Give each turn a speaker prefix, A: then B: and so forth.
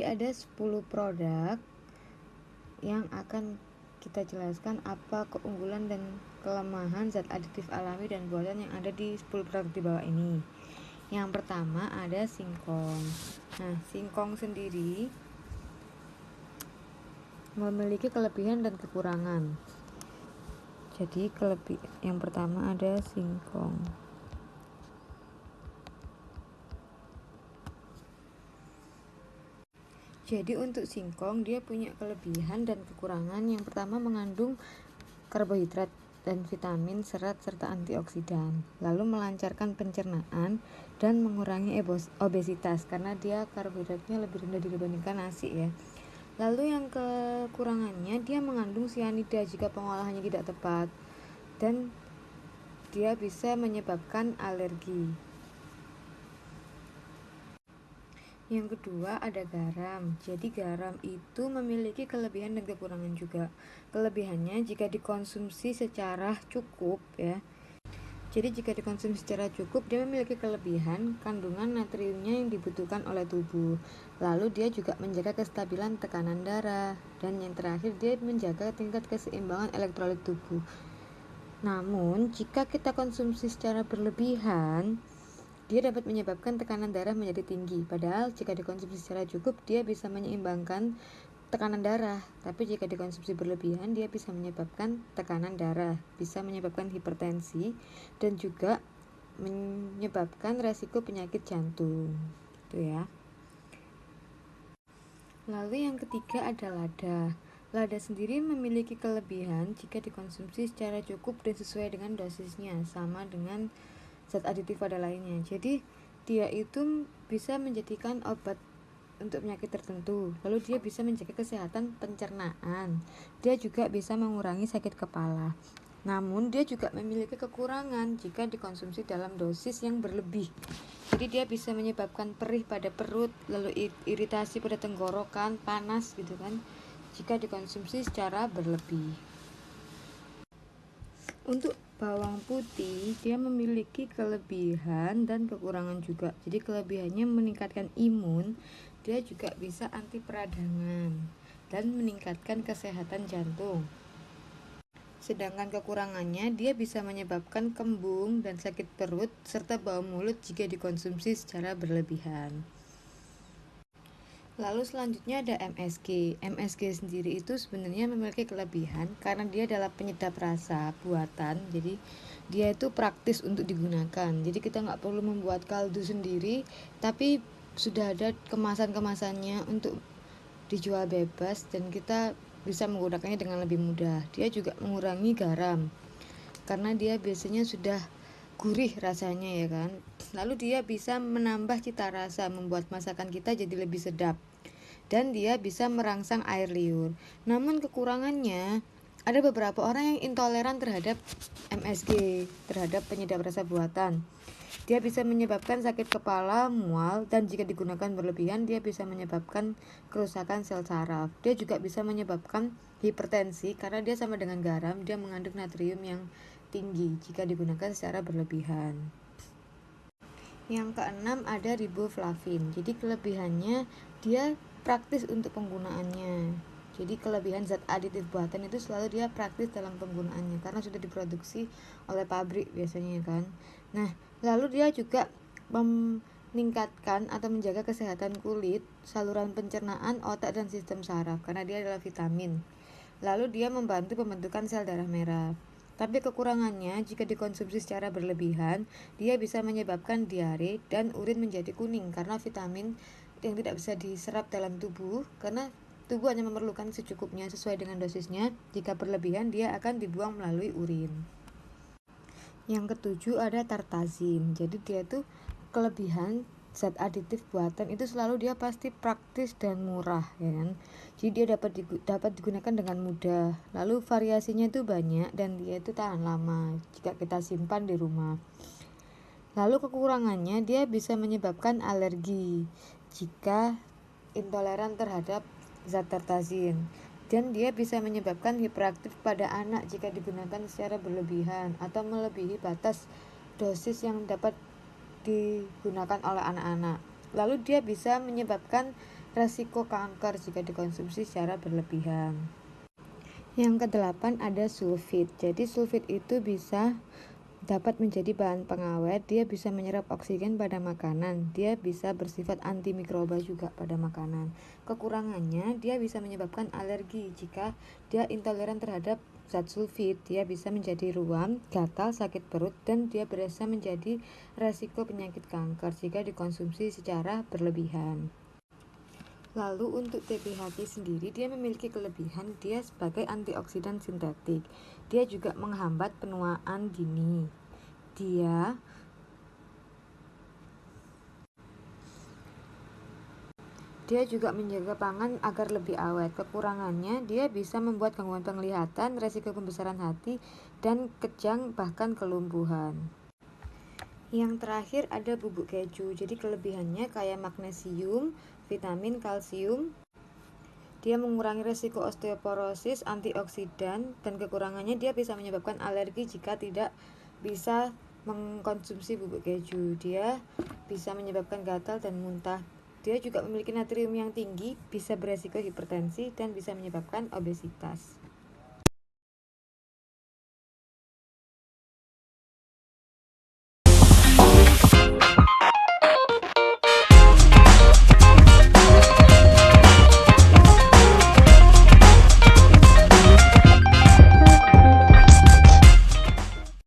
A: Jadi ada 10 produk yang akan kita jelaskan apa keunggulan dan kelemahan zat aditif alami dan buatan yang ada di 10 produk di bawah ini. Yang pertama ada singkong. Nah, singkong sendiri memiliki kelebihan dan kekurangan. Jadi yang pertama ada singkong. Jadi untuk singkong dia punya kelebihan dan kekurangan. Yang pertama mengandung karbohidrat dan vitamin, serat, serta antioksidan. Lalu melancarkan pencernaan dan mengurangi obesitas karena dia karbohidratnya lebih rendah dibandingkan nasi ya. Lalu yang kekurangannya dia mengandung sianida jika pengolahannya tidak tepat dan dia bisa menyebabkan alergi. Yang kedua ada garam. Jadi garam itu memiliki kelebihan dan kekurangan juga. Kelebihannya jika dikonsumsi secara cukup ya. Jadi jika dikonsumsi secara cukup dia memiliki kelebihan kandungan natriumnya yang dibutuhkan oleh tubuh. Lalu dia juga menjaga kestabilan tekanan darah dan yang terakhir dia menjaga tingkat keseimbangan elektrolit tubuh. Namun jika kita konsumsi secara berlebihan dia dapat menyebabkan tekanan darah menjadi tinggi, padahal jika dikonsumsi secara cukup dia bisa menyeimbangkan tekanan darah. Tapi jika dikonsumsi berlebihan dia bisa menyebabkan tekanan darah, bisa menyebabkan hipertensi dan juga menyebabkan resiko penyakit jantung. Itu ya. Lalu yang ketiga ada lada. Lada sendiri memiliki kelebihan jika dikonsumsi secara cukup dan sesuai dengan dosisnya, sama dengan zat aditif pada lainnya. Jadi dia itu bisa menjadikan obat untuk penyakit tertentu. Lalu dia bisa menjaga kesehatan pencernaan. Dia juga bisa mengurangi sakit kepala. Namun dia juga memiliki kekurangan jika dikonsumsi dalam dosis yang berlebih. Jadi dia bisa menyebabkan perih pada perut, lalu iritasi pada tenggorokan, panas gitu kan, jika dikonsumsi secara berlebih. Untuk bawang putih dia memiliki kelebihan dan kekurangan juga. Jadi kelebihannya meningkatkan imun, dia juga bisa anti peradangan dan meningkatkan kesehatan jantung. Sedangkan kekurangannya dia bisa menyebabkan kembung dan sakit perut serta bau mulut jika dikonsumsi secara berlebihan. Lalu selanjutnya ada MSG. MSG sendiri itu sebenarnya memiliki kelebihan karena dia adalah penyedap rasa buatan. Jadi dia itu praktis untuk digunakan. Jadi kita nggak perlu membuat kaldu sendiri, tapi sudah ada kemasan-kemasannya untuk dijual bebas dan kita bisa menggunakannya dengan lebih mudah. Dia juga mengurangi garam karena dia biasanya sudah gurih rasanya ya kan. Lalu dia bisa menambah cita rasa, membuat masakan kita jadi lebih sedap. Dan dia bisa merangsang air liur. Namun kekurangannya, ada beberapa orang yang intoleran terhadap MSG, terhadap penyedap rasa buatan. Dia bisa menyebabkan sakit kepala, mual, dan jika digunakan berlebihan dia bisa menyebabkan kerusakan sel saraf. Dia juga bisa menyebabkan hipertensi karena dia sama dengan garam, dia mengandung natrium yang tinggi jika digunakan secara berlebihan. Yang keenam ada riboflavin. Jadi kelebihannya dia praktis untuk penggunaannya. Jadi kelebihan zat aditif buatan itu selalu dia praktis dalam penggunaannya karena sudah diproduksi oleh pabrik biasanya kan. Nah, lalu dia juga meningkatkan atau menjaga kesehatan kulit, saluran pencernaan, otak dan sistem saraf karena dia adalah vitamin. Lalu dia membantu pembentukan sel darah merah. Tapi kekurangannya jika dikonsumsi secara berlebihan, dia bisa menyebabkan diare dan urin menjadi kuning karena vitamin yang tidak bisa diserap dalam tubuh karena tubuh hanya memerlukan secukupnya sesuai dengan dosisnya. Jika berlebihan dia akan dibuang melalui urin. Yang ketujuh ada tartazin. Jadi dia tuh kelebihan zat aditif buatan itu selalu dia pasti praktis dan murah ya kan. Jadi dia dapat digunakan dengan mudah. Lalu variasinya itu banyak dan dia itu tahan lama jika kita simpan di rumah. Lalu kekurangannya dia bisa menyebabkan alergi jika intoleran terhadap zat tartazin. Dan dia bisa menyebabkan hiperaktif pada anak jika digunakan secara berlebihan atau melebihi batas dosis yang dapat digunakan oleh anak-anak. Lalu dia bisa menyebabkan resiko kanker jika dikonsumsi secara berlebihan. Yang kedelapan ada sulfit. Jadi sulfit itu dapat menjadi bahan pengawet, dia bisa menyerap oksigen pada makanan, dia bisa bersifat antimikroba juga pada makanan. Kekurangannya, dia bisa menyebabkan alergi jika dia intoleran terhadap zat sulfit. Dia bisa menjadi ruam, gatal, sakit perut, dan dia bisa menjadi resiko penyakit kanker jika dikonsumsi secara berlebihan. Lalu untuk TBHQ sendiri, dia memiliki kelebihan, dia sebagai antioksidan sintetik. Dia juga menghambat penuaan dini. Dia juga menjaga pangan agar lebih awet. Kekurangannya, dia bisa membuat gangguan penglihatan, resiko pembesaran hati, dan kejang bahkan kelumpuhan. Yang terakhir ada bubuk keju. Jadi kelebihannya kayak magnesium, vitamin, kalsium. Dia mengurangi resiko osteoporosis, antioksidan, dan kekurangannya dia bisa menyebabkan alergi jika tidak bisa mengkonsumsi bubuk keju. Dia bisa menyebabkan gatal dan muntah. Dia juga memiliki natrium yang tinggi, bisa beresiko hipertensi, dan bisa menyebabkan obesitas.